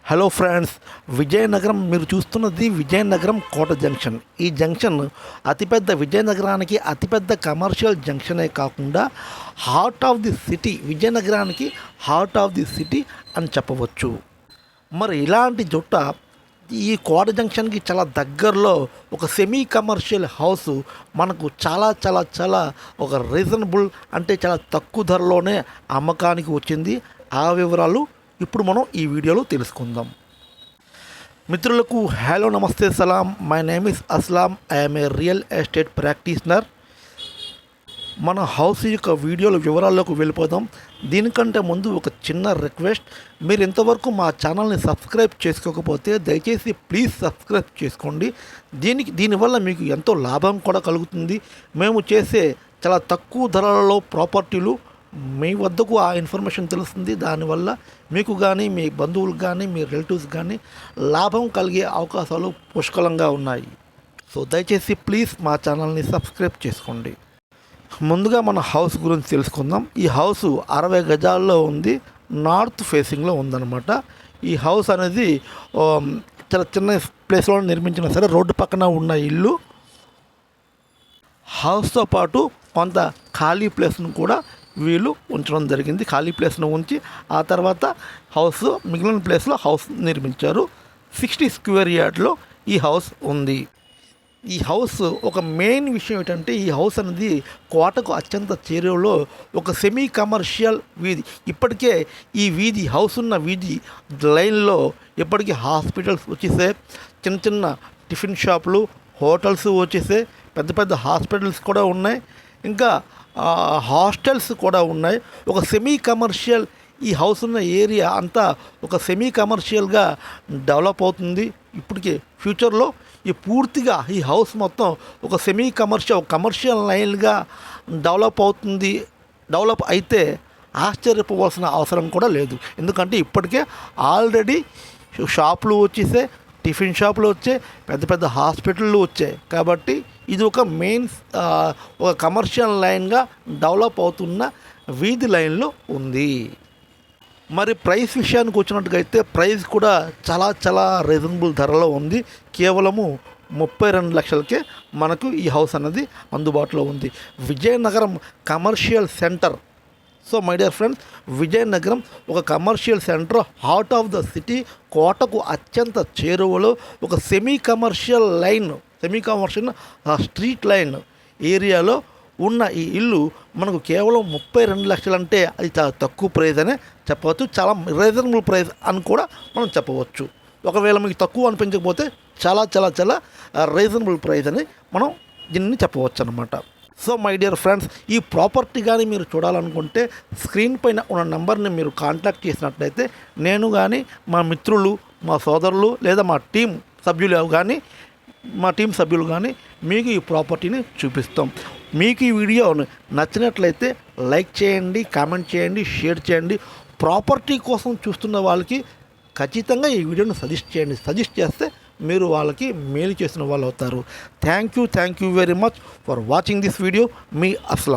Hello friends, Vizianagaram మీరు చూస్తున్నది విజయనగరం కోట జంక్షన్. ఈ జంక్షన్ అతిపెద్ద విజయనగరానికి అతిపెద్ద కమర్షియల్ జంక్షనే కాకుండా హార్ట్ ఆఫ్ ది సిటీ, విజయనగరానికి హార్ట్ ఆఫ్ ది సిటీ అని చెప్పవచ్చు. మరి ఇలాంటి జుట్ట ఈ కోట జంక్షన్కి చాలా దగ్గరలో ఒక సెమీ కమర్షియల్ హౌస్ మనకు చాలా చాలా చాలా ఒక రీజనబుల్ అంటే చాలా తక్కువ ధరలోనే అమ్మకానికి వచ్చింది. ఆ వివరాలు ఇప్పుడు మనం ఈ వీడియోలో తెలుసుకుందాం. మిత్రులకు హలో, నమస్తే, సలాం. My name is Aslam. I'm a real estate practitioner. మన హౌస్ యొక్క వీడియోల వివరాల్లోకి వెళ్ళిపోదాం. దీనికంటే ముందు ఒక చిన్న రిక్వెస్ట్, మీరు ఇంతవరకు మా ఛానల్ని సబ్స్క్రైబ్ చేసుకోకపోతే దయచేసి ప్లీజ్ సబ్స్క్రైబ్ చేసుకోండి. దీనివల్ల మీకు ఎంతో లాభం కూడా కలుగుతుంది. మేము చేసే చాలా తక్కువ ధరలలో ప్రాపర్టీలు మీ వద్దకు ఆ ఇన్ఫర్మేషన్ తెలుస్తుంది. దానివల్ల మీకు కానీ, మీ బంధువులకు కానీ, మీ రిలేటివ్స్ కానీ లాభం కలిగే అవకాశాలు పుష్కలంగా ఉన్నాయి. సో దయచేసి ప్లీజ్ మా ఛానల్ని సబ్స్క్రైబ్ చేసుకోండి. ముందుగా మన హౌస్ గురించి తెలుసుకుందాం. ఈ హౌస్ 60 గజాల్లో ఉంది, నార్త్ ఫేసింగ్లో ఉందన్నమాట. ఈ హౌస్ అనేది చాలా చిన్న ప్లేస్లో నిర్మించిన సరే రోడ్డు పక్కన ఉన్న ఇల్లు. హౌస్తో పాటు కొంత ఖాళీ ప్లేస్ను కూడా వీళ్ళు ఉంచడం జరిగింది. ఖాళీ ప్లేస్ను ఉంచి ఆ తర్వాత హౌస్ మిగిలిన ప్లేస్లో హౌస్ నిర్మించారు. 60 స్క్వేర్ యార్డ్లో ఈ హౌస్ ఉంది. ఈ హౌస్ ఒక మెయిన్ విషయం ఏంటంటే, ఈ హౌస్ అనేది కోటకు అత్యంత చేరువలో ఒక సెమీ కమర్షియల్ వీధి. ఇప్పటికే ఈ వీధి, హౌస్ ఉన్న వీధి లైన్లో ఇప్పటికీ హాస్పిటల్స్ వచ్చేసే, చిన్న చిన్న టిఫిన్ షాపులు, హోటల్స్ వచ్చేసే, పెద్ద పెద్ద హాస్పిటల్స్ కూడా ఉన్నాయి, ఇంకా హాస్టల్స్ కూడా ఉన్నాయి. ఒక సెమీ కమర్షియల్ ఈ హౌస్ ఉన్న ఏరియా అంతా ఒక సెమీ కమర్షియల్గా డెవలప్ అవుతుంది. ఇప్పటికే ఫ్యూచర్లో ఈ పూర్తిగా ఈ హౌస్ మొత్తం ఒక సెమీ కమర్షియల్ లైన్గా డెవలప్ అవుతుంది. డెవలప్ అయితే ఆశ్చర్యపోవాల్సిన అవసరం కూడా లేదు. ఎందుకంటే ఇప్పటికే ఆల్రెడీ షాపులు వచ్చేసే, టిఫిన్ షాపులు వచ్చాయి, పెద్ద పెద్ద హాస్పిటళ్ళు వచ్చాయి. కాబట్టి ఇది ఒక మెయిన్ ఒక కమర్షియల్ లైన్గా డెవలప్ అవుతున్న వీధి లైన్లో ఉంది. మరి ప్రైస్ విషయానికి వచ్చినట్టుగైతే ప్రైస్ కూడా చాలా చాలా రీజనబుల్ ధరలో ఉంది. కేవలము 32 లక్షలకే మనకు ఈ హౌస్ అనేది అందుబాటులో ఉంది. Vizianagaram commercial centre. So my dear friends, Vizianagaram ఒక commercial centre, heart of the city, కోటకు అత్యంత చేరువలో ఒక సెమీ కమర్షియల్ స్ట్రీట్ లైన్ ఏరియాలో ఉన్న ఈ ఇల్లు మనకు కేవలం 32 లక్షలు అంటే అది చాలా తక్కువ ప్రైస్ అనే చెప్పవచ్చు. చాలా రీజనబుల్ ప్రైస్ అని కూడా మనం చెప్పవచ్చు. ఒకవేళ మీకు తక్కువ అనిపించకపోతే చాలా చాలా చాలా రీజనబుల్ ప్రైస్ అని మనం దీన్ని చెప్పవచ్చు అన్నమాట. సో మై డియర్ ఫ్రెండ్స్, ఈ ప్రాపర్టీ కానీ మీరు చూడాలనుకుంటే స్క్రీన్ పైన ఉన్న నెంబర్ని మీరు కాంటాక్ట్ చేసినట్లయితే నేను కానీ, మా మిత్రులు, మా సోదరులు లేదా మా టీం సభ్యులు కానీ మీకు ఈ ప్రాపర్టీని చూపిస్తాం. మీకు ఈ వీడియో నచ్చినట్లయితే లైక్ చేయండి, కామెంట్ చేయండి, షేర్ చేయండి. ప్రాపర్టీ కోసం చూస్తున్న వాళ్ళకి ఖచ్చితంగా ఈ వీడియోని సజెస్ట్ చేయండి. సజెస్ట్ చేస్తే మీరు వాళ్ళకి మేలు చేసిన వాళ్ళు అవుతారు. Thank you very much for watching this video. Me Aslam.